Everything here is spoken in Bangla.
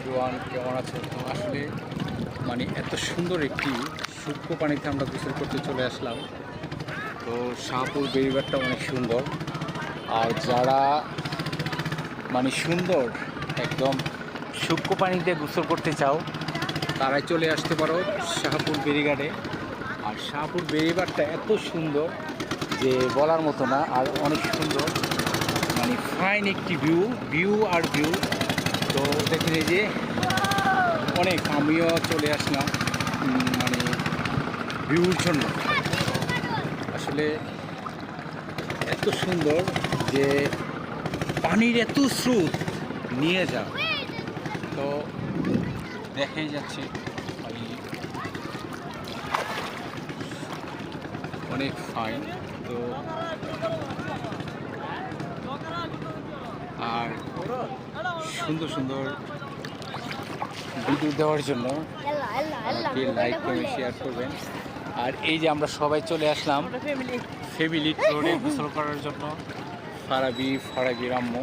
এভরিওয়ান, কেমন আছে? তো আসলে মানে এত সুন্দর একটি সূক্ষ্ম পানিতে আমরা গোসল করতে চলে আসলাম। তো শাহপুর বেড়িবাঁধটা অনেক সুন্দর। আর যারা মানে সুন্দর একদম সূক্ষ্ম পানিতে গোসল করতে চাও তারাই চলে আসতে পারো শাহপুর বেড়িঘাটে। আর শাহপুর বেড়িবাঁধটা এত সুন্দর যে বলার মতো না, আর অনেক সুন্দর, মানে ফাইন একটি ভিউ আর ভিউ। তো দেখেন এই যে অনেক, আমিও চলে আসলাম মানে ভিউর জন্য। আসলে এত সুন্দর যে পানির এত স্রোত নিয়ে যাও, তো দেখেই যাচ্ছে মানে অনেক ফাইন। তো আর সুন্দর সুন্দর ভিডিও দেওয়ার জন্য আমাকে লাইক করে শেয়ার করবেন। আর এই যে আমরা সবাই চলে আসলাম ফ্যামিলি রোডে গোসল করার জন্য, ফারাবি আম্মু